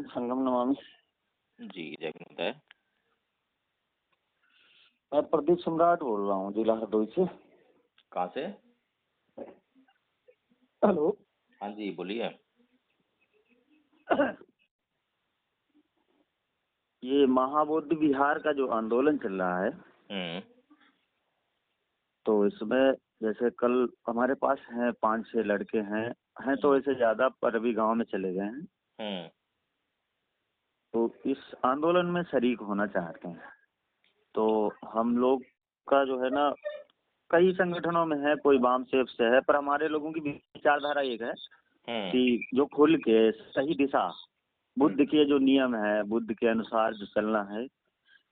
ओम संगम नमामि। जी जय माता है। मैं प्रदीप सम्राट बोल रहा हूँ, जिला हरदोई से। कहाँ से? हेलो। हाँ जी बोलिए। ये महाबोधि विहार का जो आंदोलन चल रहा है, तो इसमें जैसे कल हमारे पास हैं 5-6 लड़के हैं तो ऐसे ज्यादा, पर अभी गांव में चले गए हैं। तो इस आंदोलन में शरीक होना चाहते हैं। तो हम लोग का जो है ना, कई संगठनों में है, कोई वाम सेफ से है, पर हमारे लोगों की विचारधारा एक है कि जो खुल के सही दिशा, बुद्ध के जो नियम है, बुद्ध के अनुसार जो चलना है,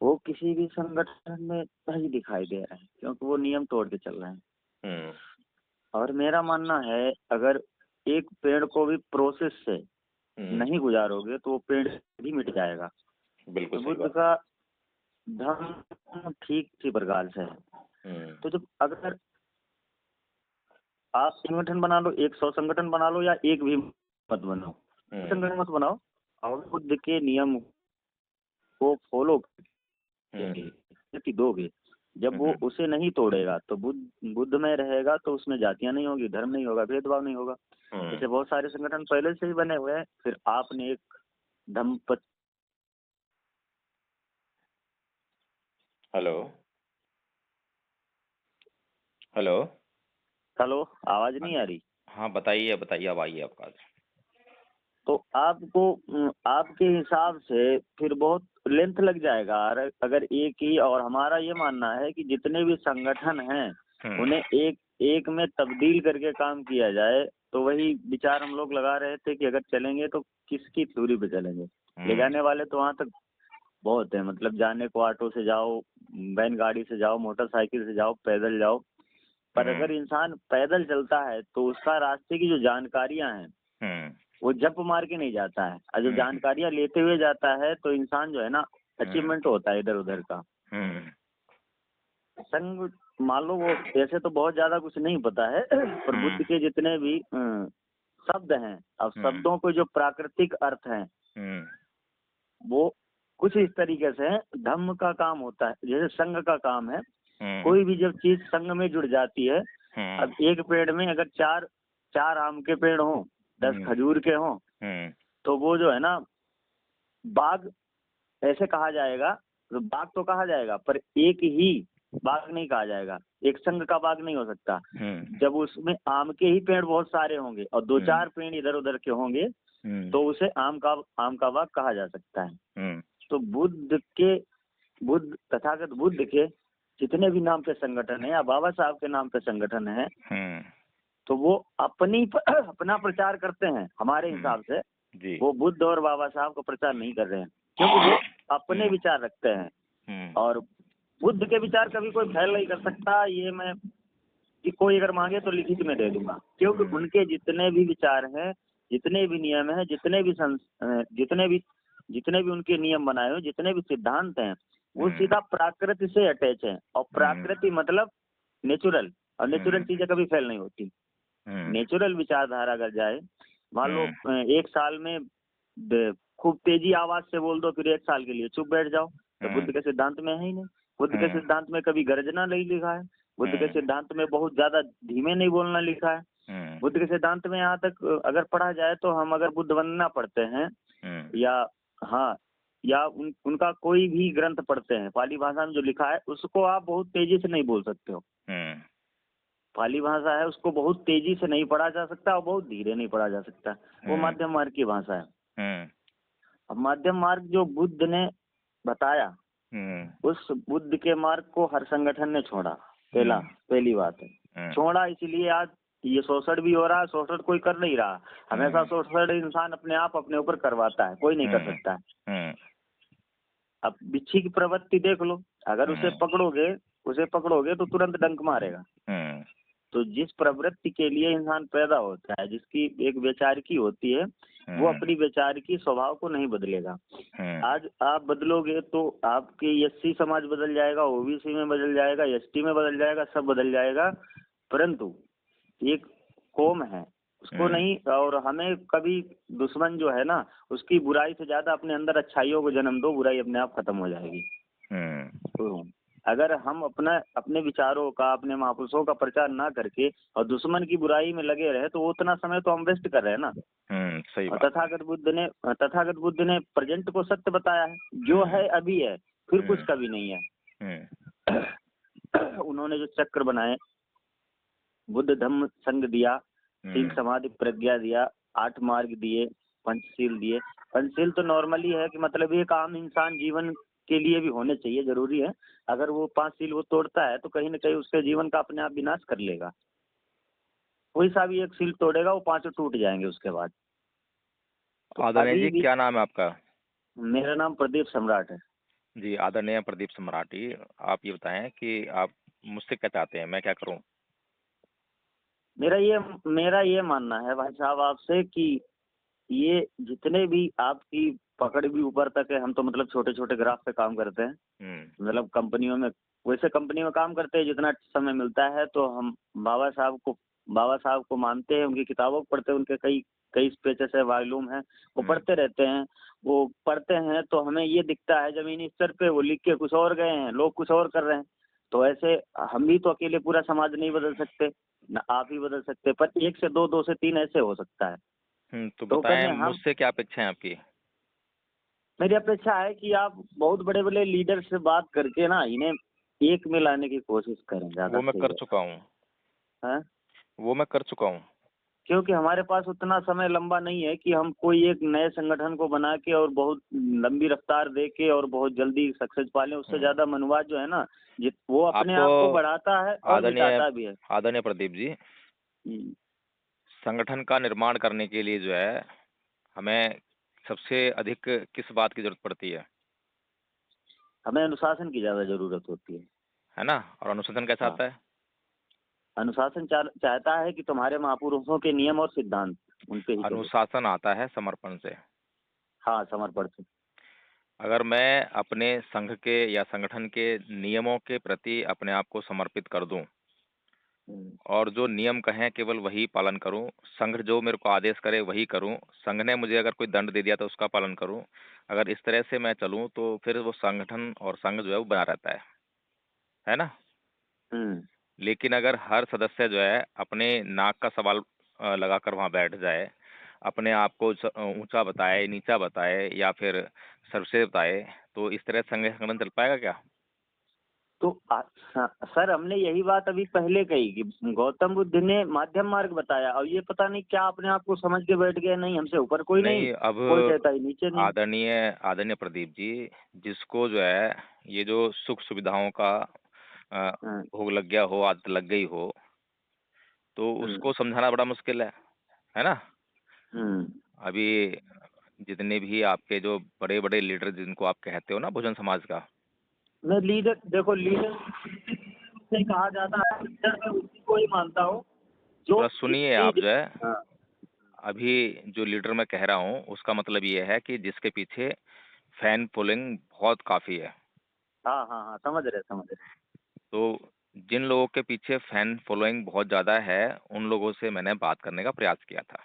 वो किसी भी संगठन में सही दिखाई दे रहा है, क्योंकि वो नियम तोड़ के चल रहे हैं। और मेरा मानना है, अगर एक पेड़ को भी प्रोसेस से नहीं गुजारोगे तो वो पेड़ भी मिट जाएगा। बिल्कुल। तो बुद्ध का धर्म ठीक इसी प्रकार से है। तो जब अगर आप संगठन बना लो, 100 संगठन बना लो या एक भी मत बनाओ, संगठन मत बनाओ, और बुद्ध के नियम को फॉलो दोगे, जब वो उसे नहीं तोड़ेगा तो बुद्ध में रहेगा, तो उसमें जातियां नहीं होगी, धर्म नहीं होगा, भेदभाव नहीं होगा। जैसे बहुत सारे संगठन पहले से ही बने हुए हैं, फिर आपने एक धम्म हेलो हेलो हेलो, आवाज नहीं आ रही? हाँ बताइए बताइए, अब आई है आपका। तो आपको आपके हिसाब से फिर बहुत लेंथ लग जाएगा अगर एक ही, और हमारा ये मानना है कि जितने भी संगठन हैं उन्हें एक में तब्दील करके काम किया जाए। तो वही विचार हम लोग लगा रहे थे कि अगर चलेंगे तो किसकी थ्योरी पे चलेंगे। ले जाने वाले तो वहां तक बहुत है, मतलब जाने को ऑटो से जाओ, बैल गाड़ी से जाओ, मोटरसाइकिल से जाओ, पैदल जाओ। पर अगर इंसान पैदल चलता है तो उसका रास्ते की जो जानकारियां हैं वो जप मार के नहीं जाता है, और जो जानकारियां लेते हुए जाता है तो इंसान जो है ना, अचीवमेंट होता है इधर उधर का। संग मान लो, वो ऐसे तो बहुत ज्यादा कुछ नहीं पता है, पर बुद्ध के जितने भी शब्द हैं, अब शब्दों को जो प्राकृतिक अर्थ हैं वो कुछ इस तरीके से है। धम्म का काम होता है, जैसे संघ का काम है। कोई भी जब चीज संघ में जुड़ जाती है, अब एक पेड़ में अगर चार आम के पेड़ हों, 10 खजूर के हों, तो वो जो है ना, बाग ऐसे कहा जाएगा, तो बाग तो कहा जाएगा, पर एक ही बाग नहीं कहा जाएगा, एक संघ का बाग नहीं हो सकता। जब उसमें आम के ही पेड़ बहुत सारे होंगे और 2-4 पेड़ इधर उधर के होंगे, तो उसे आम का बाग कहा जा सकता है। तो तथागत बुद्ध के जितने भी नाम पे संगठन है, या बाबा साहब के नाम पे संगठन है, तो वो अपना प्रचार करते हैं। हमारे हिसाब से वो बुद्ध और बाबा साहब का प्रचार नहीं कर रहे हैं, क्योंकि वो अपने विचार रखते हैं, और बुद्ध के विचार कभी कोई फैल नहीं कर सकता। ये मैं कि कोई अगर मांगे तो लिखित में दे दूंगा, क्योंकि उनके जितने भी विचार हैं, जितने भी नियम हैं, जितने भी उनके नियम बनाए हुए, जितने भी सिद्धांत हैं, वो सीधा प्रकृति से अटैच है। और प्रकृति मतलब नेचुरल, और नेचुरल चीजें कभी फेल नहीं होती। नेचुरल विचारधारा अगर जाए, मान लो 1 साल में खूब तेजी आवाज से बोल दो, फिर 1 साल के लिए चुप बैठ जाओ, तो बुद्ध के सिद्धांत में है ही नहीं। बुद्ध के सिद्धांत में कभी गर्जना नहीं लिखा है, बुद्ध के सिद्धांत में बहुत ज्यादा धीमे नहीं बोलना लिखा है। बुद्ध के सिद्धांत में यहाँ तक अगर पढ़ा जाए तो हम अगर बुद्ध वंदना पढ़ते हैं, या उनका कोई भी ग्रंथ पढ़ते हैं, पाली भाषा में जो लिखा है उसको आप बहुत तेजी से नहीं बोल सकते हो। पाली भाषा है, उसको बहुत तेजी से नहीं पढ़ा जा सकता और बहुत धीरे नहीं पढ़ा जा सकता। वो मध्यम मार्ग की भाषा है। अब मध्यम मार्ग जो बुद्ध ने बताया, उस बुद्ध के मार्ग को हर संगठन ने छोड़ा। पहली बात है, छोड़ा इसलिए आज ये शोषण भी हो रहा है। शोषण कोई कर नहीं रहा, हमेशा शोषण इंसान अपने आप अपने ऊपर करवाता है, कोई नहीं कर सकता है। अब बिच्छी की प्रवृत्ति देख लो, अगर उसे पकड़ोगे तो तुरंत डंक मारेगा। तो जिस प्रवृत्ति के लिए इंसान पैदा होता है, जिसकी एक वैचारिकी होती है, वो अपनी वैचारिकी स्वभाव को नहीं बदलेगा। आज आप बदलोगे तो आपके एससी समाज बदल जाएगा, ओबीसी में बदल जाएगा, एसटी में बदल जाएगा, सब बदल जाएगा। परंतु एक कौम है, उसको नहीं, और हमें कभी दुश्मन जो है ना, उसकी बुराई से ज्यादा अपने अंदर अच्छाइयों को जन्म दो, बुराई अपने आप खत्म हो जाएगी। तो अगर हम अपने विचारों का, अपने महापुरुषों का प्रचार ना करके और दुश्मन की बुराई में लगे रहे, तो वो उतना समय तो हम वेस्ट कर रहे हैं ना। सही और बात। तथागत बुद्ध ने प्रेजेंट को सत्य बताया है, जो है अभी है, फिर कुछ कभी नहीं है। उन्होंने जो चक्र बनाए, बुद्ध धम्म संघ दिया, शील समाधि प्रज्ञा दिया, 8 मार्ग दिए, पंचशील दिए। पंचशील तो नॉर्मली है कि मतलब एक आम इंसान जीवन के लिए भी होने चाहिए, जरूरी है। अगर वो 5 शील वो तोड़ता है तो कहीं ना कहीं उसके जीवन का अपने आप विनाश कर लेगा। कोई सा भी एक शील तोड़ेगा, वो 5 टूट जाएंगे उसके बाद। तो आदरणीय अभी जी, भी क्या नाम है आपका? मेरा नाम प्रदीप सम्राट है। जी, आदरणीय प्रदीप सम्राट जी, आप ये बताएं कि आप मुझसे क्या चाहते हैं, मैं क्या करूं? मेरा ये मानना है भाई साहब आपसे कि ये जितने भी आपकी पकड़ भी ऊपर तक है, हम तो मतलब छोटे छोटे ग्राफ पे काम करते हैं, मतलब कंपनियों में, वैसे कंपनी में काम करते हैं जितना समय मिलता है, तो हम बाबा साहब को मानते हैं, उनकी किताबों को पढ़ते हैं, उनके कई कई स्पीचेस है, वॉल्यूम है, वो पढ़ते रहते हैं। वो पढ़ते हैं तो हमें ये दिखता है जमीनी स्तर पे वो लिख के कुछ और गए हैं, लोग कुछ और कर रहे हैं। तो ऐसे हम भी तो अकेले पूरा समाज नहीं बदल सकते, ना आप ही बदल सकते, पर 1 से 2, 2 से 3 ऐसे हो सकता है। तो तो बताएं कहें हम, मुझसे क्या अपेक्षा है आपकी? मेरी अपेक्षा है कि आप बहुत बड़े बड़े लीडर से बात करके ना इन्हें एक में लाने की कोशिश करें, ज्यादा वो मैं सही कर है। चुका हूँ। हाँ? वो मैं कर चुका हूँ। क्योंकि हमारे पास उतना समय लंबा नहीं है कि हम कोई एक नए संगठन को बना के और बहुत लंबी रफ्तार दे के और बहुत जल्दी सक्सेस पा लें। उससे ज्यादा मनुवाद जो है ना, वो अपने आपको आप को बढ़ाता है और आदरणीय मिटाता भी है। आदरणीय प्रदीप जी, हम्म, संगठन का निर्माण करने के लिए जो है हमें सबसे अधिक किस बात की जरूरत पड़ती हमें अनुशासन की ज्यादा जरूरत होती है ना? और अनुशासन कैसा हाँ, आता है? अनुशासन चाहता है कि तुम्हारे महापुरुषों के नियम और सिद्धांत उन पे ही चलो। अनुशासन आता है समर्पण से। हाँ, समर्पण से। अगर मैं अपने संघ के या संगठन के नियमों के प्रति अपने आप को समर्पित कर दूं हम्म, और जो नियम कहें केवल वही पालन करूं, संघ जो मेरे को आदेश करे वही करूं, संघ ने मुझे अगर कोई दंड दे दिया तो उसका पालन करूं, अगर इस तरह से मैं चलूं तो फिर वो संगठन और संघ जो है वो बना रहता है ना? हम्म, लेकिन अगर हर सदस्य जो है अपने नाक का सवाल लगाकर वहां बैठ जाए, अपने आप को ऊंचा बताए, नीचा बताए या फिर सर्वश्रेष्ठ बताए, तो इस तरह संगठन चल पाएगा क्या? तो सर हमने यही बात अभी पहले कही कि गौतम बुद्ध ने माध्यम मार्ग बताया, और ये पता नहीं क्या अपने आप को समझ के बैठ गए, नहीं हमसे ऊपर कोई नहीं, नहीं, अब कोई कहता है नीचे नहीं। आदरणीय आदरणीय प्रदीप जी, जिसको जो है ये जो सुख सुविधाओं का हाँ, भोग लग गया हो, आदत लग गई हो, तो हम्म, उसको समझाना बड़ा मुश्किल है ना? हम्म। अभी जितने भी आपके जो बड़े बड़े लीडर जिनको आप कहते हो ना बहुजन समाज का, मैं लीडर, देखो लीडर से कहा जाता है, लीडर मैं उसी को ही मानता हूँ जो थोड़ा सुनिए आप लीड। जो है, हाँ, अभी जो लीडर मैं कह रहा हूँ उसका मतलब ये है कि जिसके पीछे फैन फॉलोइंग बहुत काफी है। हाँ, हाँ, हाँ, समझ रहे समझ रहे। तो जिन लोगों के पीछे फैन फॉलोइंग बहुत ज्यादा है, उन लोगों से मैंने बात करने का प्रयास किया था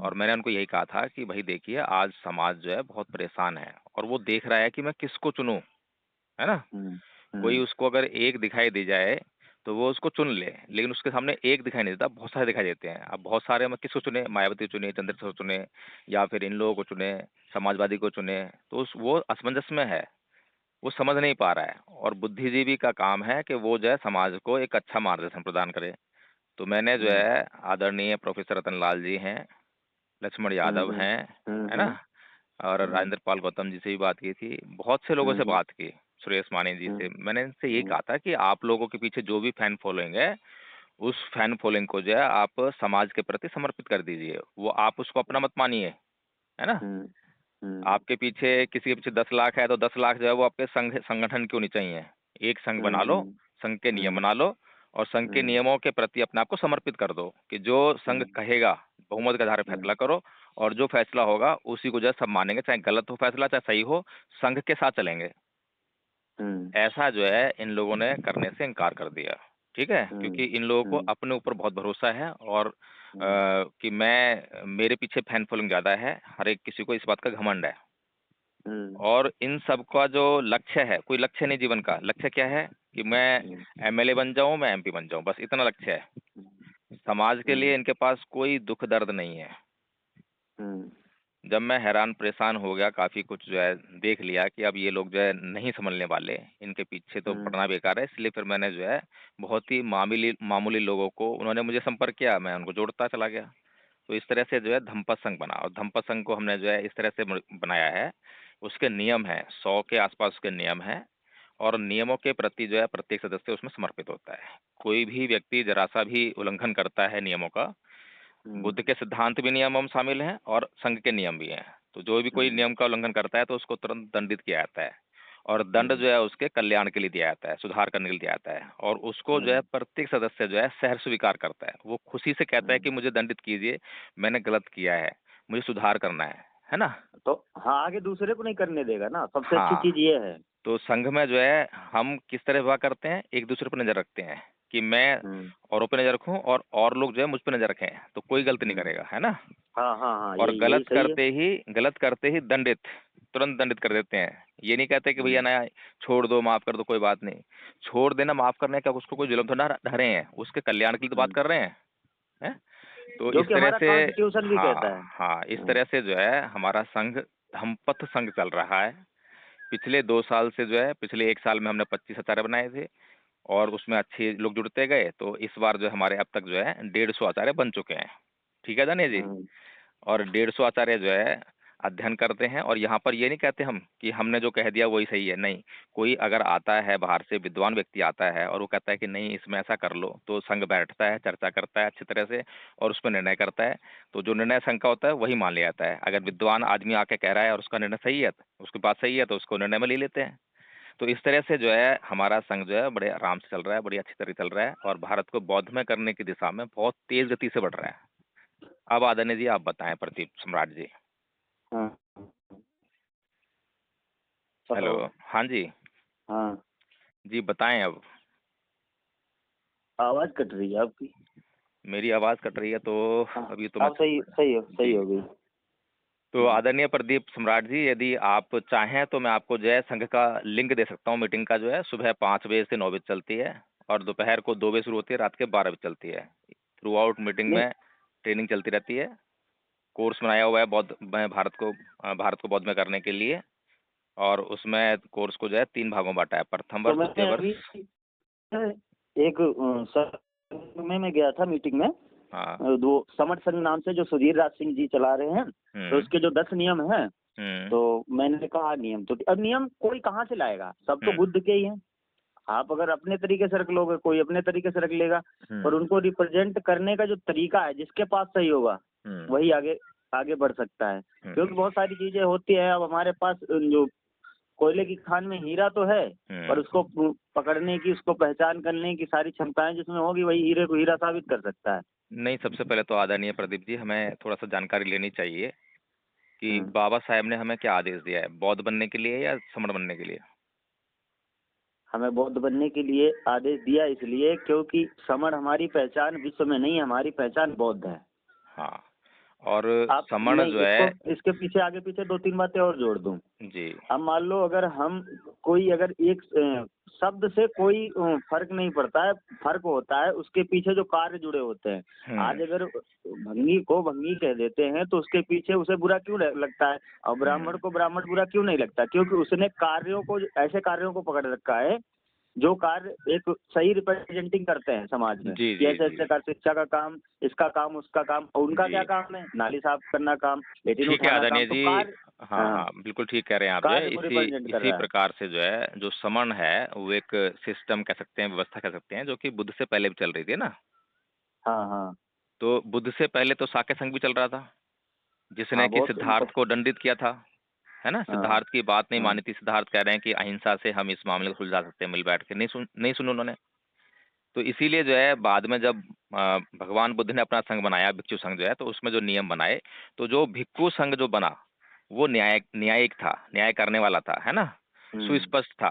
और मैंने उनको यही कहा था कि भाई देखिए, आज समाज जो है बहुत परेशान है और वो देख रहा है कि मैं किसको चुनूं, है ना? हम्म, कोई हम्म, उसको अगर एक दिखाई दे जाए तो वो उसको चुन ले, लेकिन उसके सामने एक दिखाई नहीं देता, बहुत सारे दिखाई देते हैं। अब बहुत सारे में किसको चुने? मायावती को चुने, चंद्रशेखर को चुने या फिर इन लोगों को चुने, समाजवादी को चुने, तो वो असमंजस में है, वो समझ नहीं पा रहा है। और बुद्धिजीवी का काम है कि वो जो है समाज को एक अच्छा मार्गदर्शन प्रदान करे। तो मैंने जो हम्म, है आदरणीय प्रोफेसर रतन लाल जी हैं, लक्ष्मण यादव हम्म, हैं, हम्म, है ना, और हम्म, राजेंद्र पाल गौतम जी से भी बात की थी, बहुत से लोगों से हम्म, बात की, सुरेश मानी जी हम्म, से। मैंने इनसे यही हम्म, कहा था कि आप लोगों के पीछे जो भी फैन फॉलोइंग है, उस फैन फॉलोइंग को जो है आप समाज के प्रति समर्पित कर दीजिए, वो आप उसको अपना मत मानिए, है ना? हम्म, आपके पीछे किसी के पीछे 10 लाख है तो 10 लाख जो है वो आपके संगठन क्यों नहीं चाहिए? एक संघ बना लो, हम्म, संघ के नियम हम्म, बना लो और संघ के हम्म, नियमों के प्रति अपने आप को समर्पित कर दो कि जो संघ हम्म, कहेगा बहुमत के आधार पर हम्म, फैसला करो और जो फैसला होगा उसी को जो है सब मानेंगे, चाहे गलत हो फैसला चाहे सही हो, संघ के साथ चलेंगे। हम्म, ऐसा जो है इन लोगों ने करने से इनकार कर दिया, ठीक है? क्योंकि इन लोगों को हम्म, अपने ऊपर बहुत भरोसा है और कि मैं मेरे पीछे फैन फॉलोइंग ज़्यादा है, हर एक किसी को इस बात का घमंड है। और इन सब का जो लक्ष्य है, कोई लक्ष्य नहीं जीवन का, लक्ष्य क्या है कि मैं एमएलए बन जाऊं, मैं एमपी बन जाऊं, बस इतना लक्ष्य है। समाज के लिए इनके पास कोई दुख दर्द नहीं है। जब मैं हैरान परेशान हो गया, काफ़ी कुछ जो है देख लिया कि अब ये लोग जो है नहीं संभलने वाले, इनके पीछे तो पड़ना बेकार है, इसलिए फिर मैंने जो है बहुत ही मामूली मामूली लोगों को, उन्होंने मुझे संपर्क किया, मैं उनको जोड़ता चला गया। तो इस तरह से जो है धम्पत संघ बना, और धम्पत संघ को हमने जो है इस तरह से बनाया है। उसके नियम हैं, 100 के आसपास उसके नियम हैं, और नियमों के प्रति जो है प्रत्येक सदस्य उसमें समर्पित होता है। कोई भी व्यक्ति जरा सा भी उल्लंघन करता है नियमों का, बुद्ध के सिद्धांत भी नियमों में शामिल हैं और संघ के नियम भी हैं। तो जो भी कोई नियम का उल्लंघन करता है तो उसको तुरंत दंडित किया जाता है, और दंड जो है उसके कल्याण के लिए दिया जाता है, सुधार करने के लिए दिया जाता है। और उसको जो है प्रत्येक सदस्य जो है सहर्ष स्वीकार करता है, वो खुशी से कहता है कि मुझे दंडित कीजिए, मैंने गलत किया है, मुझे सुधार करना है ना। तो हाँ, आगे दूसरे को नहीं करने देगा ना, सबसे अच्छी हाँ, चीज ये है। तो संघ में जो है हम किस तरह व्यवहार करते हैं, एक दूसरे पर नजर रखते हैं कि मैं औरों पे नजर रखूं और लोग जो है मुझ पे नजर रखें, तो कोई गलती नहीं करेगा, है ना। हाँ हाँ हाँ, और यही यही सही है। गलत करते ही दंडित, तुरंत दंडित कर देते हैं। ये नहीं कहते कि भैया ना छोड़ दो, माफ कर दो, कोई बात नहीं। छोड़ देना, माफ करने का उसको कोई जुल्म तो ना ढह रहे हैं, उसके कल्याण के लिए तो बात कर रहे हैं। तो जो इस कि तरह हमारा से, कॉन्स्टिट्यूशन भी कहता हाँ है। हाँ, इस तरह से जो है हमारा संघ धम्पथ संघ चल रहा है। पिछले 2 साल से जो है, पिछले 1 साल में हमने 25 आचार्य बनाए थे, और उसमें अच्छे लोग जुड़ते गए, तो इस बार जो हमारे अब तक जो है 150 आचार्य बन चुके हैं। ठीक है दानिया जी। और 150 आचार्य जो है अध्ययन करते हैं, और यहाँ पर ये नहीं कहते हम कि हमने जो कह दिया वही सही है, नहीं। कोई अगर आता है बाहर से, विद्वान व्यक्ति आता है और वो कहता है कि नहीं इसमें ऐसा कर लो, तो संघ बैठता है, चर्चा करता है अच्छी तरह से, और उस पर निर्णय करता है। तो जो निर्णय संघ का होता है वही मान लिया जाता है। अगर विद्वान आदमी आके कह रहा है और उसका निर्णय सही है, उसकी बात सही है, तो उसको निर्णय में ले लेते हैं। तो इस तरह से जो है हमारा संघ जो है बड़े आराम से चल रहा है, बड़ी अच्छी तरह चल रहा है, और भारत को बौद्धमय करने की दिशा में बहुत तेज गति से बढ़ रहा है। अब आदरणीय जी आप बताएं, प्रदीप सम्राट जी। हाँ। हेलो। हेलो। हाँ जी। हाँ, जी बताएं अब। आवाज कट रही है आपकी। मेरी आवाज़ कट रही है तो हाँ, अभी तो मैं, अब सही जी, हो गई। तो आदरणीय प्रदीप सम्राट जी, यदि आप चाहें तो मैं आपको जो है संघ का लिंक दे सकता हूँ। मीटिंग का जो है सुबह 5 बजे से 9 बजे चलती है, और दोपहर को 2 बजे शुरू होती है, रात के 12 बजे चलती है। थ्रू आउट मीटिंग नहीं, में ट्रेनिंग चलती रहती है। कोर्स बनाया हुआ है बौद्ध में, भारत को बौद्ध में करने के लिए, और उसमें कोर्स को जो है 3 भागों में बांटा है, प्रथम तो वर्ष, द्वितीय मैंने वर्ष। अभी एक सर में मैं गया था मीटिंग में। हाँ। दो समर संघ नाम से जो सुधीर राज सिंह जी चला रहे हैं, तो उसके जो 10 नियम हैं, तो मैंने कहा नियम, तो अब नियम कोई कहाँ से लाएगा, सब तो बुद्ध के ही हैं। आप अगर अपने तरीके से रख लोगे, कोई अपने तरीके से रख लेगा, पर उनको रिप्रेजेंट करने का जो तरीका है, जिसके पास सही होगा वही आगे आगे बढ़ सकता है। क्योंकि बहुत सारी चीजें होती है, अब हमारे पास जो कोयले की खान में हीरा तो है, पर उसको पकड़ने की, उसको पहचान करने की सारी क्षमताएं जिसमें होगी, वही हीरे को हीरा साबित कर सकता है। नहीं, सबसे पहले तो आदरणीय प्रदीप जी हमें थोड़ा सा जानकारी लेनी चाहिए कि बाबा साहेब ने हमें क्या आदेश दिया है, बौद्ध बनने के लिए या समण बनने के लिए। हमें बौद्ध बनने के लिए आदेश दिया इसलिए क्योंकि समण हमारी पहचान विश्व में नहीं, हमारी पहचान बौद्ध है। हाँ, और आप समण नहीं, जो है, इसके पीछे आगे पीछे 2-3 बातें और जोड़ दूं। जी, अब मान लो अगर हम कोई अगर एक शब्द से कोई फर्क नहीं पड़ता है, फर्क होता है उसके पीछे जो कार्य जुड़े होते हैं। आज अगर भंगी को भंगी कह देते हैं तो उसके पीछे उसे बुरा क्यों लगता है, और ब्राह्मण को ब्राह्मण बुरा क्यों नहीं लगता, क्योंकि उसने कार्यों को, ऐसे कार्यों को पकड़ रखा है जो कार्य एक सही रिप्रेजेंटिंग करते हैं समाज में। जी, जी, ऐसे जी, ऐसे कर, शिक्षा का काम, इसका काम, उसका काम, और उनका जी। क्या काम है, नाली साफ करना काम, लेटिन ठीक है उठाना आदरणीय काम, तो जी। कार्य। हाँ हाँ, हाँ, बिल्कुल ठीक कह रहे हैं आप। जो है कार्य को इसी रिप्रेजेंट कर इसी रहा है। प्रकार से जो है, जो समण है वो एक सिस्टम कह सकते हैं, व्यवस्था कह सकते हैं, जो कि बुद्ध से पहले भी चल रही थी ना। हाँ हाँ तो बुद्ध से पहले तो शाक्य संघ भी चल रहा था, जिसने हाँ, कि बहुत सिद्धार्थ को दंडित किया था, है ना। हाँ सिद्धार्थ की बात नहीं हाँ मानी थी, सिद्धार्थ कह रहे हैं कि अहिंसा से हम इस मामले को सुलझा सकते हैं मिल बैठ के, नहीं सुन उन्होंने। तो इसीलिए जो है बाद में जब भगवान बुद्ध ने अपना संघ बनाया, भिक्षु संघ जो है, तो उसमें जो नियम बनाए, तो जो भिक्षु संघ जो बना वो न्यायिक था, न्याय करने वाला था, है ना, हम्म सुस्पष्ट था।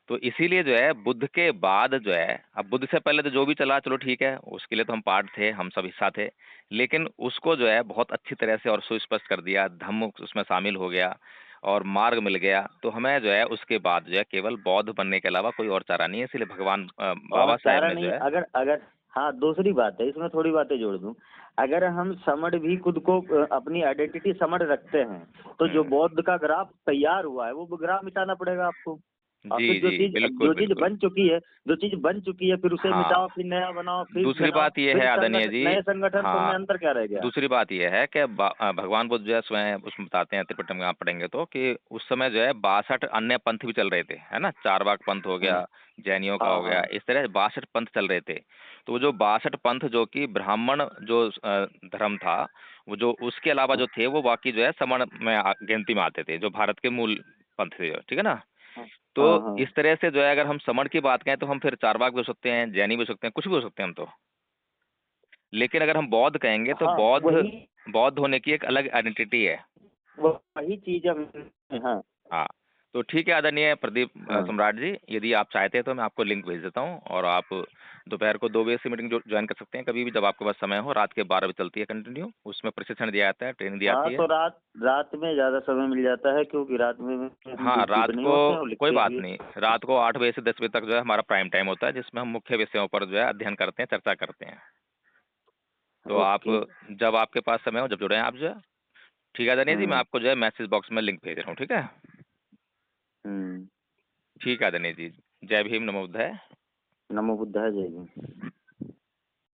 तो इसीलिए जो है बुद्ध के बाद जो है, अब बुद्ध से पहले तो जो भी चला चलो ठीक है, उसके लिए तो हम पार्ट थे, हम सब हिस्सा थे, लेकिन उसको जो है बहुत अच्छी तरह से और सुस्पष्ट कर दिया, धम्म उसमें शामिल हो गया और मार्ग मिल गया। तो हमें जो है उसके बाद जो है केवल बौद्ध बनने के अलावा कोई और चारा नहीं है, इसलिए भगवान और बाबा साहेब चारा ने जो नहीं, है। अगर अगर हाँ, दूसरी बात है, इसमें थोड़ी बातें जोड़ दूं। अगर हम समण भी खुद को अपनी आइडेंटिटी समण रखते हैं, तो जो बौद्ध का ग्राफ तैयार हुआ है वो ग्राफ मिटाना पड़ेगा आपको। और जी फिर जी, बिल्कुल जो चीज बिल्कुल। बन चुकी है, जो चीज बन चुकी है, फिर उसे हाँ, मिटाओ, फिर नया बनाओ, फिर दूसरी बनाओ, बात ये फिर है आदरणीय संगठन, जी। नए संगठन, तो उनमें हाँ, अंतर क्या रह गया? दूसरी बात ये है कि भगवान बुद्ध जो है स्वयं उसमें बताते हैं, त्रिपिटक में आप पढ़ेंगे तो, कि उस समय जो है 62 अन्य पंथ भी चल रहे थे, है ना। चारवाक पंथ हो हाँ गया, जैनियों का हाँ हो गया, हाँ इस तरह 62 पंथ चल रहे थे। तो वो जो 62 पंथ जो कि ब्राह्मण जो धर्म था, वो जो उसके अलावा जो थे वो बाकी जो है समण में गिनती में आते थे, जो भारत के मूल पंथ थे, ठीक है ना। हाँ तो हाँ हाँ। इस तरह से जो है अगर हम समण की बात करें तो हम फिर चारवाक भी हो सकते हैं, जैनी भी हो सकते हैं, कुछ भी हो सकते हैं हम तो। लेकिन अगर हम बौद्ध कहेंगे तो हाँ, बौद्ध, वही बौद्ध होने की एक अलग आइडेंटिटी है। वही चीज हम। हाँ हाँ, तो ठीक है आदरणीय प्रदीप हाँ सम्राट जी, यदि आप चाहते हैं तो मैं आपको लिंक भेज देता हूँ और आप दोपहर को 2 बजे से मीटिंग ज्वाइन कर सकते हैं, कभी भी जब आपके पास समय हो। रात के 12 बजे चलती है कंटिन्यू, उसमें प्रशिक्षण दिया जाता है, ट्रेनिंग दी हाँ। जाती है। तो रात रात में ज्यादा समय मिल जाता है, क्योंकि रात में हम हाँ, बिजी रात तो नहीं को होते हैं और कोई लिखते बात भी नहीं, रात को 8 बजे से 10 बजे तक जो है हमारा प्राइम टाइम होता है, जिसमें हम मुख्य विषयों पर जो है अध्ययन करते हैं, चर्चा करते हैं। है। तो आप ओके। जब आपके पास समय हो, जब जुड़े हैं आप जो है। ठीक है आदरणीय जी, मैं हम्म आपको जो है मैसेज बॉक्स में लिंक भेज रहा हूँ, ठीक है। हम्म। ठीक है आदरणीय जी, जय भीम, नमो बुद्धाय। नमो बुद्धाय, जय हिंद।